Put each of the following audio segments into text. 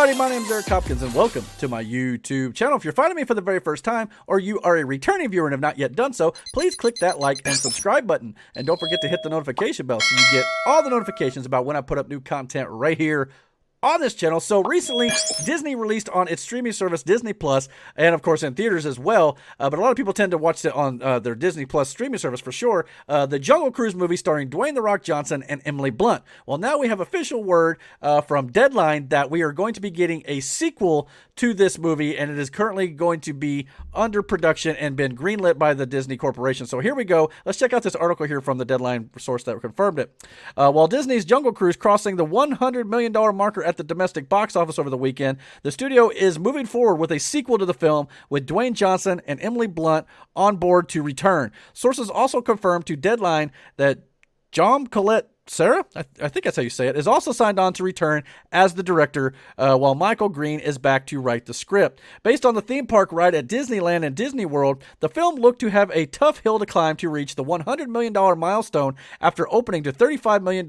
Howdy, my name is Eric Hopkins, and welcome to my YouTube channel. If you're finding me for the very first time, or you are a returning viewer and have not yet done so, please click that like and subscribe button. And don't forget to hit the notification bell so you get all the notifications about when I put up new content right here on this channel. So recently, Disney released on its streaming service, Disney Plus, and of course in theaters as well, but a lot of people tend to watch it on their Disney Plus streaming service for sure, the Jungle Cruise movie starring Dwayne "The Rock" Johnson and Emily Blunt. Well, now we have official word from Deadline that we are going to be getting a sequel to this movie, and it is currently going to be under production and been greenlit by the Disney Corporation. So here we go. Let's check out this article here from the Deadline source that confirmed it. While Disney's Jungle Cruise crossing the $100 million marker at the domestic box office over the weekend, the studio is moving forward with a sequel to the film with Dwayne Johnson and Emily Blunt on board to return. Sources also confirmed to Deadline that John Colette Sarah, I think that's how you say it, is also signed on to return as the director, while Michael Green is back to write the script. Based on the theme park ride at Disneyland and Disney World, the film looked to have a tough hill to climb to reach the $100 million milestone after opening to $35 million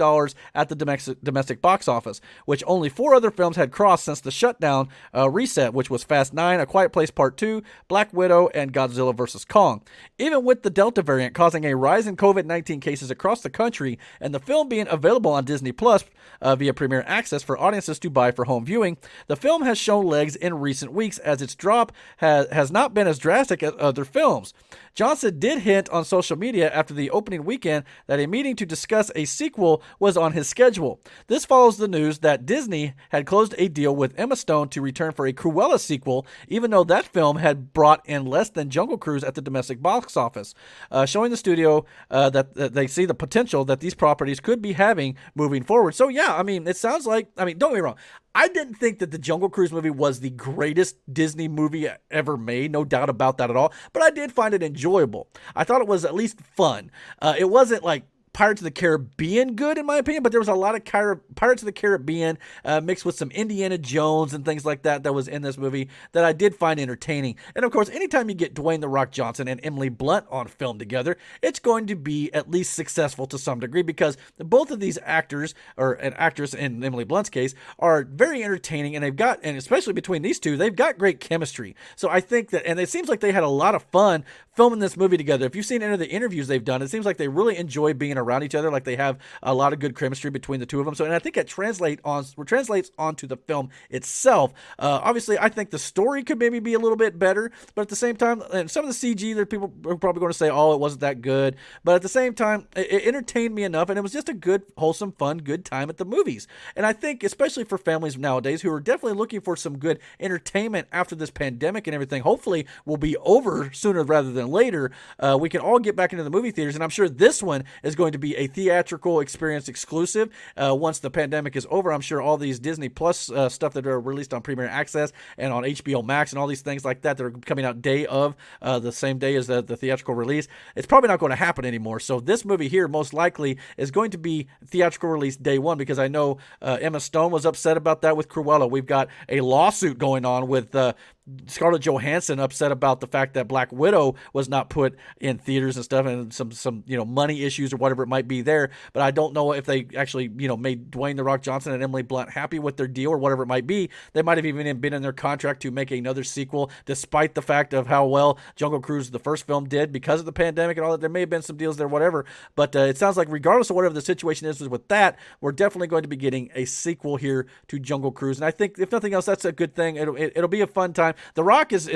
at the domestic box office, which only 4 other films had crossed since the shutdown reset, which was Fast 9, A Quiet Place Part 2, Black Widow, and Godzilla vs. Kong. Even with the Delta variant causing a rise in COVID-19 cases across the country and the film being available on Disney Plus via Premier Access for audiences to buy for home viewing, the film has shown legs in recent weeks as its drop has not been as drastic as other films. Johnson did hint on social media after the opening weekend that a meeting to discuss a sequel was on his schedule. This follows the news that Disney had closed a deal with Emma Stone to return for a Cruella sequel, even though that film had brought in less than Jungle Cruise at the domestic box office, showing the studio that they see the potential that these properties could be having moving forward. So yeah, I mean, it sounds like, I mean, don't get me wrong, I didn't think that the Jungle Cruise movie was the greatest Disney movie ever made, no doubt about that at all, but I did find it enjoyable. I thought it was at least fun. It wasn't like Pirates of the Caribbean good, in my opinion, but there was a lot of Pirates of the Caribbean mixed with some Indiana Jones and things like that was in this movie that I did find entertaining. And of course, anytime you get Dwayne "The Rock" Johnson and Emily Blunt on film together, it's going to be at least successful to some degree, because both of these actors, or an actress in Emily Blunt's case, are very entertaining, and and especially between these two, they've got great chemistry. So I think that, and it seems like they had a lot of fun filming this movie together. If you've seen any of the interviews they've done, it seems like they really enjoy being around each other, like they have a lot of good chemistry between the two of them. So, and I think it translates onto the film itself. Obviously, I think the story could maybe be a little bit better, but at the same time, and some of the CG, there people are probably going to say, oh, it wasn't that good, but at the same time, it entertained me enough, and it was just a good, wholesome, fun, good time at the movies. And I think, especially for families nowadays who are definitely looking for some good entertainment after this pandemic and everything, hopefully will be over sooner rather than later, we can all get back into the movie theaters, and I'm sure this one is going to be a theatrical experience exclusive. Once the pandemic is over, I'm sure all these Disney Plus stuff that are released on Premier Access and on HBO Max and all these things like that are coming out day of the same day as the theatrical release, it's probably not going to happen anymore. So this movie here most likely is going to be theatrical release day one, because I know Emma Stone was upset about that with Cruella. We've got a lawsuit going on with Scarlett Johansson upset about the fact that Black Widow was not put in theaters and stuff, and some money issues or whatever it might be there. But I don't know if they actually made Dwayne "The Rock" Johnson and Emily Blunt happy with their deal or whatever it might be. They might have even been in their contract to make another sequel, despite the fact of how well Jungle Cruise, the first film, did because of the pandemic and all that. There may have been some deals there, whatever. But it sounds like regardless of whatever the situation is with that, we're definitely going to be getting a sequel here to Jungle Cruise. And I think, if nothing else, that's a good thing. It'll be a fun time. The Rock is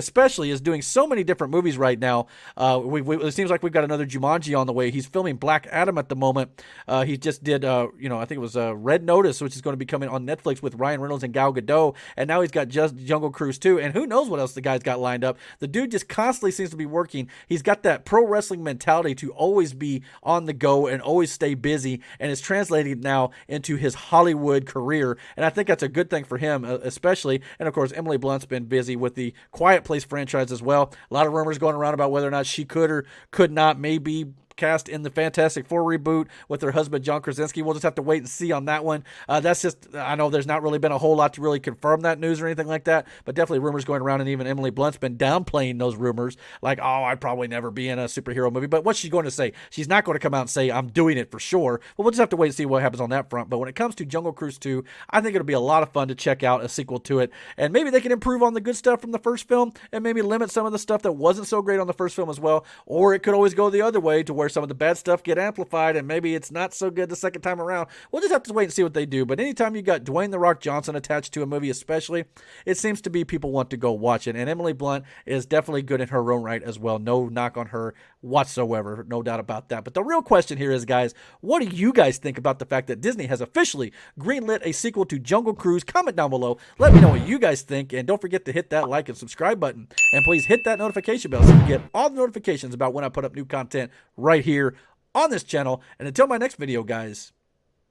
doing so many different movies right now. It seems like we've got another Jumanji on the way. He's filming Black Adam at the moment. He just did, I think it was Red Notice, which is going to be coming on Netflix with Ryan Reynolds and Gal Gadot. And now he's got just Jungle Cruise 2. And who knows what else the guy's got lined up. The dude just constantly seems to be working. He's got that pro wrestling mentality to always be on the go and always stay busy. And it's translating now into his Hollywood career. And I think that's a good thing for him, especially. And of course, Emily Blunt's been busy with the Quiet Place franchise as well. A lot of rumors going around about whether or not she could or could not maybe cast in the Fantastic Four reboot with her husband John Krasinski. We'll just have to wait and see on that one. That's just, I know there's not really been a whole lot to really confirm that news or anything like that, but definitely rumors going around, and even Emily Blunt's been downplaying those rumors, like, oh, I'd probably never be in a superhero movie. But what's she going to say? She's not going to come out and say, I'm doing it for sure. But we'll just have to wait and see what happens on that front. But when it comes to Jungle Cruise 2, I think it'll be a lot of fun to check out a sequel to it, and maybe they can improve on the good stuff from the first film and maybe limit some of the stuff that wasn't so great on the first film as well. Or it could always go the other way to where some of the bad stuff get amplified and maybe it's not so good the second time around. We'll just have to wait and see what they do. But anytime you got Dwayne "The Rock" Johnson attached to a movie especially, it seems to be people want to go watch it. And Emily Blunt is definitely good in her own right as well. No knock on her whatsoever, no doubt about that. But the real question here is, guys, what do you guys think about the fact that Disney has officially greenlit a sequel to Jungle Cruise? Comment down below. Let me know what you guys think, and don't forget to hit that like and subscribe button. And please hit that notification bell so you get all the notifications about when I put up new content right here on this channel. And until my next video, guys,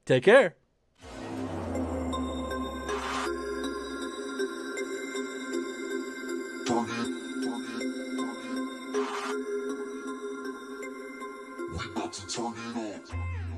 take care. We about to turn it on.